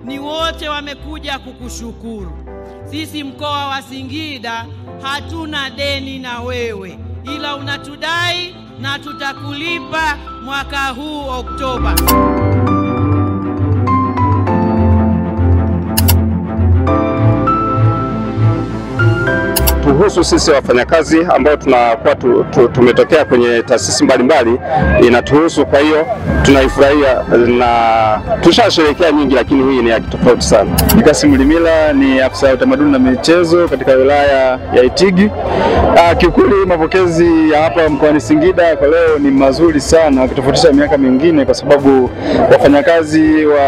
ni wote wamekuja kukushukuru. Sisi mkoa wa Singida hatuna deni na wewe, ila unatudai na tutakulipa mwaka huu Oktoba. Kuhusu sisi wafanyakazi ambao tunakuwa tumetokea kwenye taasisi mbalimbali, inatuhusu. Kwa hiyo tunaifurahia na tushasherehekea nyingi, lakini hii ni ya tofauti sana. Kasim Limila ni afisa utamaduni na michezo katika wilaya ya Itigi. Kiukweli mapokezi ya hapa mkoani Singida kwa leo ni mazuri sana ukitofautisha miaka mingine, kwa sababu wafanyakazi wa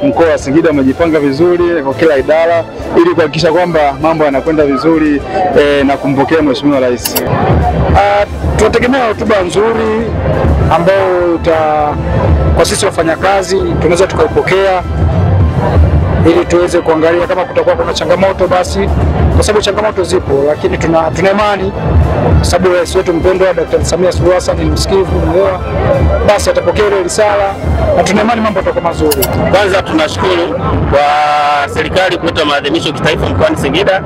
mkoa wa Singida wamejipanga vizuri kwa kila idara ili kuhakikisha kwamba mambo yanakwenda vizuri na kumpokea Mheshimiwa Rais. Tunategemea hotuba nzuri ambayo kwa sisi wafanyakazi tunaweza tukaipokea ili tuweze kuangalia kama kutakuwa kuna changamoto, basi kwa sababu changamoto zipo, lakini tuna imani kwa sababu rais wetu mpendwa Dr. Samia Suluhu Hassan ni msikivu, mwelewa, basi atapokea ile risala na tuna imani mambo yatakuwa mazuri. Kwanza tunashukuru kwa serikali kuleta maadhimisho kitaifa mkoani Singida,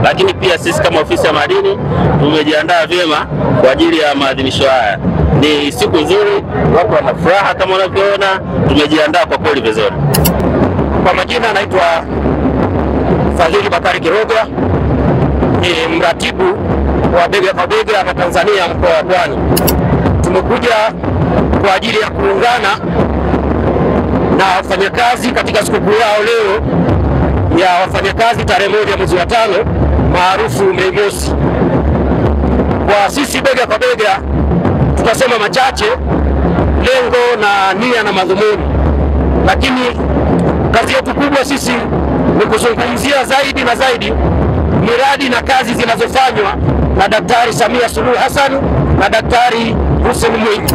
lakini pia sisi kama ofisi ya madini tumejiandaa vyema kwa ajili ya maadhimisho haya. Ni siku nzuri, watu wana furaha kama unavyoona, tumejiandaa kwa kweli vizuri. Kwa majina naitwa Fadhili Bakari Kiroga, ni mratibu wa Bega kwa Bega na Tanzania mkoa wa Pwani. Tumekuja kwa ajili ya kuungana na wafanyakazi katika sikukuu yao leo ya wafanyakazi tarehe 1 mwezi wa 5 maarufu Mei Mosi. Kwa sisi Bega kwa Bega tutasema machache, lengo na nia na madhumuni, lakini kazi yetu kubwa sisi ni kuzungumzia zaidi na zaidi miradi na kazi zinazofanywa na Daktari Samia Suluhu Hassan na Daktari Hussein Mwinyi.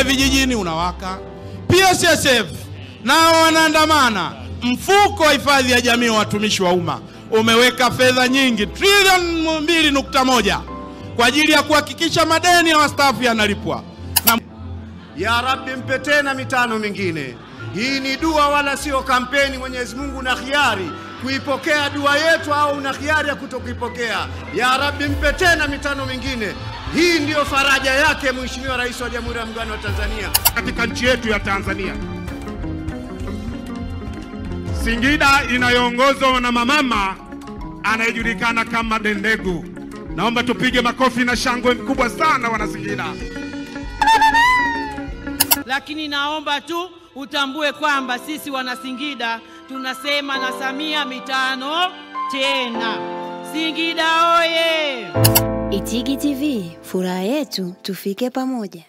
Vijijini unawaka, PSSF nao wanaandamana. Mfuko wa hifadhi ya jamii wa watumishi wa umma umeweka fedha nyingi, trilioni 2.1 kwa ajili ya kuhakikisha madeni ya wastaafu yanalipwa. Ya Rabbi, mpe tena mitano mingine. Hii ni dua wala sio kampeni. Mwenyezi Mungu na khiari kuipokea dua yetu au na khiari ya kutokuipokea. Ya Rabbi, mpe tena mitano mingine. Hii ndiyo faraja yake Mheshimiwa Rais wa Jamhuri ya Muungano wa Tanzania katika nchi yetu ya Tanzania. Singida inayoongozwa na mama anayejulikana kama Dendegu. Naomba tupige makofi na shangwe mkubwa sana wana Singida. Lakini naomba tu utambue kwamba sisi wana Singida tunasema na Samia mitano tena. Singida oye! Itigi TV, furaha yetu, tufike pamoja.